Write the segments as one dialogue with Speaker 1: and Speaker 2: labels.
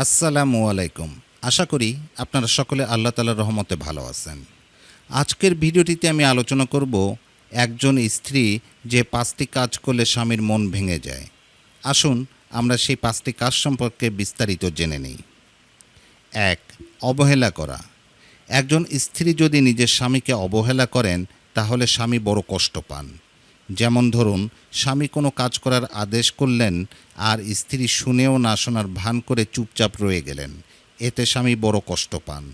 Speaker 1: আসসালামু আলাইকুম। আশা করি আপনারা সকলে আল্লাহ তাআলার রহমতে ভালো আছেন। আজকের ভিডিওটিতে আমি আলোচনা করব একজন স্ত্রী যে ৫টি কাজ করলে স্বামীর মন ভেঙে যায়। আসুন আমরা সেই ৫টি কাজ সম্পর্কে বিস্তারিত জেনে নিই। ১. অবহেলা করা। একজন স্ত্রী যদি নিজের স্বামীকে অবহেলা করেন তাহলে স্বামী বড় কষ্ট পান। যেমন ধরুন, স্বামী কোনো কাজ করার আদেশ করলেন আর স্ত্রী শুনেও না শোনার ভান করে চুপচাপ রয়ে গেলেন। এতে স্বামী বড় কষ্ট পান।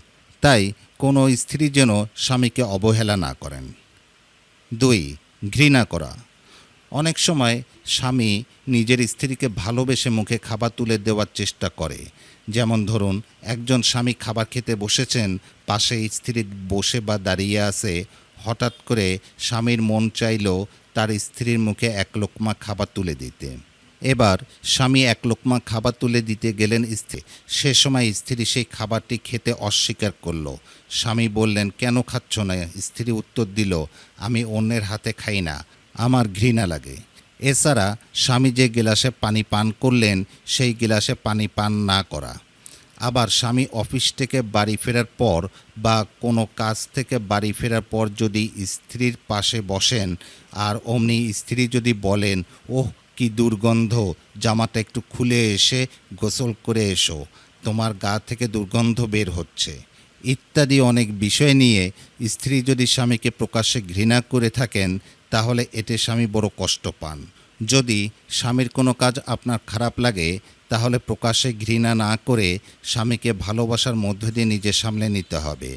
Speaker 1: তাই কোনো স্ত্রী যেন স্বামীকে অবহেলা না করেন। ২. ঘৃণা করা। অনেক সময় স্বামী নিজের স্ত্রীকে ভালোবেসে মুখে খাবার তুলে দেওয়ার চেষ্টা করে। যেমন ধরুন, একজন স্বামী খাবার খেতে বসেছেন, পাশে স্ত্রী বসে বা দাঁড়িয়ে আছে। হঠাৎ করে স্বামীর মন চাইল তার স্ত্রীর মুখে এক লোকমা খাবার তুলে দিতে। এবার স্বামী এক লোকমা খাবার তুলে দিতে গেলেন স্ত্রী। সে সময় স্ত্রী সেই খাবারটি খেতে অস্বীকার করল। স্বামী বললেন, কেন খাচ্ছ না? স্ত্রী উত্তর দিল, আমি অন্যের হাতে খাই না, আমার ঘৃণা লাগে। এছাড়া স্বামী যে গিলাসে পানি পান করলেন সেই গিলাসে পানি পান না করা। আবার স্বামী অফিস থেকে বাড়ি ফেরার পর বা কোনো কাজ থেকে বাড়ি ফেরার পর যদি স্ত্রীর পাশে বসেন আর অমনি স্ত্রী যদি বলেন, ওহ কি দুর্গন্ধ, জামাটা একটু খুলে এসে গোসল করে এসো, তোমার গা থেকে দুর্গন্ধ বের হচ্ছে, ইত্যাদি অনেক বিষয় নিয়ে স্ত্রী যদি স্বামীকে প্রকাশ্যে ঘৃণা করে থাকেন তাহলে এতে স্বামী বড় কষ্ট পান। যদি স্বামীর কোনো কাজ আপনার খারাপ লাগে তাহলে প্রকাশ্যে ঘৃণা না করে স্বামীকে ভালোবাসার মধ্য দিয়ে নিজের সামলে নিতে হবে।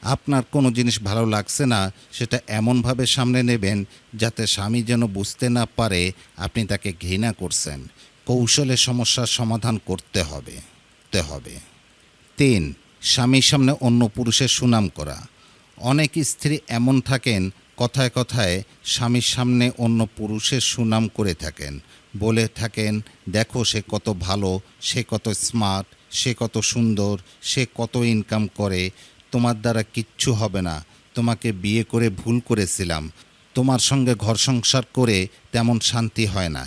Speaker 1: আপনার কোনো জিনিস ভালো লাগছে না, সেটা এমনভাবে সামনে নেবেন যাতে স্বামী যেন বুঝতে না পারে আপনি তাকে ঘৃণা করছেন। কৌশলে সমস্যার সমাধান করতে হবে। ৩. স্বামীর সামনে অন্য পুরুষের সুনাম করা। অনেক স্ত্রী এমন থাকেন, কথায় কথায় স্বামীর সামনে অন্য পুরুষের সুনাম করে থাকেন, বলে থাকেন, দেখো সে কত ভালো, সে কত স্মার্ট, সে কত সুন্দর, সে কত ইনকাম করে, তোমার দ্বারা কিচ্ছু হবে না, তোমাকে বিয়ে করে ভুল করেছিলাম, তোমার সঙ্গে ঘর সংসার করে তেমন শান্তি হয় না।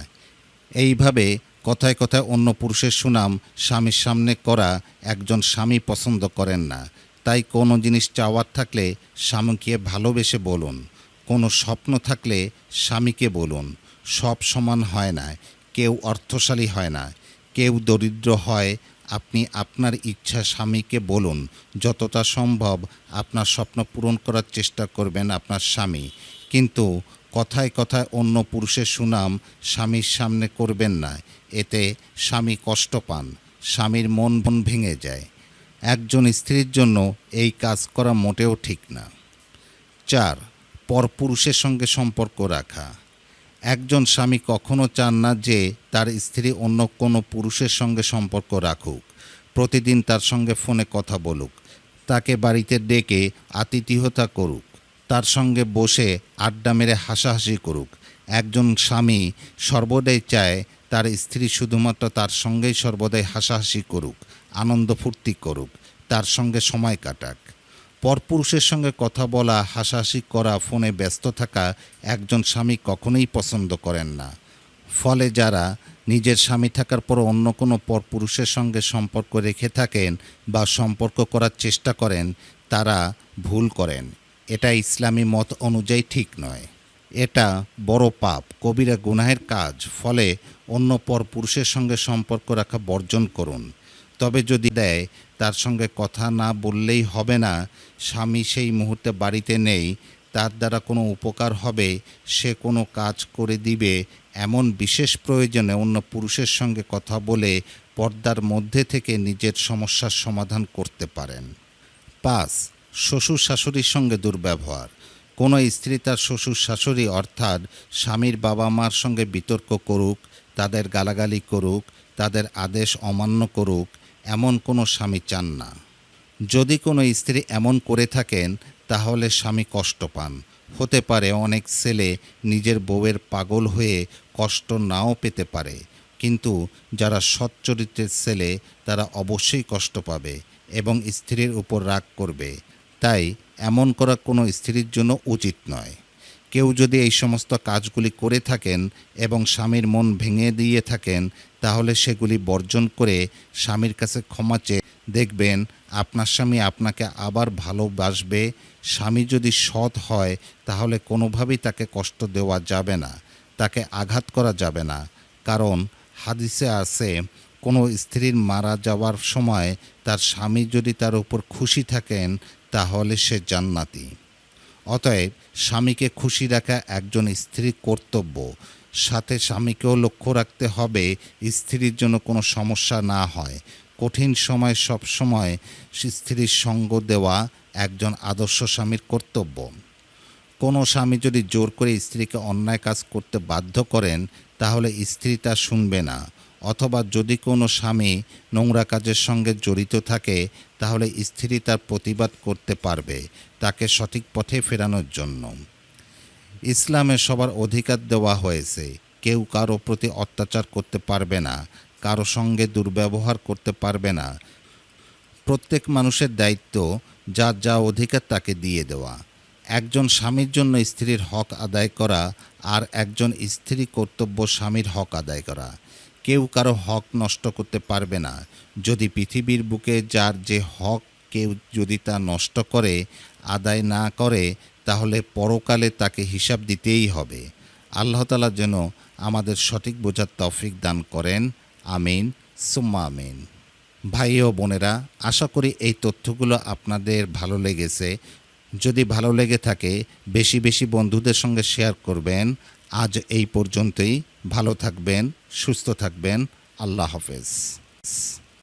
Speaker 1: এইভাবে কথায় কথায় অন্য পুরুষের সুনাম স্বামীর সামনে করা একজন স্বামী পছন্দ করেন না। তাই কোনো জিনিস চাওয়ার থাকলে স্বামীকে ভালোবেসে বলুন। কোনো স্বপ্ন থাকলে স্বামীকে বলুন। সব সমান হয় না, কেউ অর্থশালী হয় না, কেউ দরিদ্র হয়। আপনি আপনার ইচ্ছা স্বামীকে বলুন। যতটা সম্ভব আপনার স্বপ্ন পূরণ করার চেষ্টা করবেন আপনার স্বামী, কিন্তু কথায় কথায় অন্য পুরুষের সুনাম স্বামীর সামনে করবেন না। এতে স্বামী কষ্ট পান, স্বামীর মন ভেঙে যায়। একজন স্ত্রীর জন্য এই কাজ করা মোটেও ঠিক না। ৪. পরপুরুষের সঙ্গে সম্পর্ক রাখা। একজন স্বামী কখনো চান না যে তার স্ত্রী অন্য কোনো পুরুষের সঙ্গে সম্পর্ক রাখুক। প্রতিদিন তার সঙ্গে ফোনে কথা বলুক, তাকে বাড়িতে ডেকে আতিথেয়তা করুক, তার সঙ্গে বসে আড্ডা মেরে হাসাহাসি করুক। একজন স্বামী সর্বদাই চায় তার স্ত্রী শুধুমাত্র তার সঙ্গেই সর্বদাই হাসাহাসি করুক, আনন্দ ফুর্তি করুক, তার সঙ্গে সময় কাটাক। পরপুরুষের সঙ্গে কথা বলা, হাসাহাসি করা, ফোনে ব্যস্ত থাকা একজন স্বামী কখনোই পছন্দ করেন না। ফলে যারা নিজের স্বামী থাকার পর অন্য কোনো পরপুরুষের সঙ্গে সম্পর্ক রেখে থাকেন বা সম্পর্ক করার চেষ্টা করেন তারা ভুল করেন। এটা ইসলামী মত অনুযায়ী ঠিক নয়। এটা বড় পাপ, কবিরা গুনাহের কাজ। ফলে অন্য পরপুরুষের সঙ্গে সম্পর্ক রাখা বর্জন করুন। তবে যদি দেয়, তার সঙ্গে কথা না বললেই হবে না। স্বামী সেই মুহূর্তে বাড়িতে নেই, তার দ্বারা কোনো উপকার হবে, সে কোনো কাজ করে দিবে, এমন বিশেষ প্রয়োজনে অন্য পুরুষের সঙ্গে কথা বলে পর্দার মধ্যে থেকে নিজের সমস্যার সমাধান করতে পারেন। ৫. শ্বশুর শাশুড়ির সঙ্গে দুর্ব্যবহার। কোনো স্ত্রী তার শ্বশুর শাশুড়ি অর্থাৎ স্বামীর বাবা মার সঙ্গে বিতর্ক করুক, তাদের গালাগালি করুক, তাদের আদেশ অমান্য করুক, এমন কোনো স্বামী চান না। যদি কোনো স্ত্রী এমন করে থাকেন তাহলে স্বামী কষ্ট পান। হতে পারে অনেক ছেলে নিজের বউয়ের পাগল হয়ে কষ্ট নাও পেতে পারে, কিন্তু যারা সৎ চরিত্রের ছেলে তারা অবশ্যই কষ্ট পাবে এবং স্ত্রীর উপর রাগ করবে। তাই এমন করা কোনো স্ত্রীর জন্য উচিত নয়। কেউ যদি এই সমস্ত কাজগুলি করে থাকেন এবং স্বামীর মন ভেঙে দিয়ে থাকেন তাহলে সেগুলি বর্জন করে স্বামীর কাছে ক্ষমা চেয়ে দেখবেন আপনার স্বামী আপনাকে আবার ভালোবাসবে। স্বামী যদি সৎ হয় তাহলে কোনোভাবেই তাকে কষ্ট দেওয়া যাবে না, তাকে আঘাত করা যাবে না। কারণ হাদিসে আছে, কোনো স্ত্রীর মারা যাওয়ার সময় তার স্বামী যদি তার উপর খুশি থাকেন তাহলে সে জান্নাতি। অতএব স্বামীকে খুশি রাখা একজন স্ত্রীর কর্তব্য। সাথে স্বামীকেও লক্ষ্য রাখতে হবে স্ত্রীর জন্য কোনো সমস্যা না হয়। কঠিন সময় সব সময় স্ত্রীর সঙ্গ দেওয়া একজন আদর্শ স্বামীর কর্তব্য। কোনো স্বামী যদি জোর করে স্ত্রীকে অন্যায় কাজ করতে বাধ্য করেন তাহলে স্ত্রী তা শুনবে না। অথবা যদি কোনো স্বামী নোংরা কাজের সঙ্গে জড়িত থাকে তাহলে স্ত্রী তার প্রতিবাদ করতে পারবে তাকে সঠিক পথে ফেরানোর জন্য। ইসলামে সবার অধিকার দেওয়া হয়েছে, কেউ কারো প্রতি অত্যাচার করতে পারবে না, কারো সঙ্গে দুর্ব্যবহার করতে পারবে না। প্রত্যেক মানুষের দায়িত্ব যার যা অধিকার তাকে দিয়ে দেওয়া। একজন স্বামীর জন্য স্ত্রীর হক আদায় করা আর একজন স্ত্রী কর্তব্য স্বামীর হক আদায় করা। কেউ কারো হক নষ্ট করতে পারবে না। যদি পৃথিবীর বুকে যার যে হক কেউ যদি তা নষ্ট করে আদায় না করে তাহলে পরকালে তাকে হিসাব দিতেই হবে। আল্লাহ তাআলা যেন আমাদের সঠিক বোঝার তৌফিক দান করেন। আমিন সুম্মা আমিন। ভাই ও বোনেরা, আশা করি এই তথ্যগুলো আপনাদের ভালো লেগেছে। যদি ভালো লেগে থাকে বেশি বেশি বন্ধুদের সঙ্গে শেয়ার করবেন। আজ এই পর্যন্তই। ভালো থাকবেন, সুস্থ থাকবেন। আল্লাহ হাফেজ।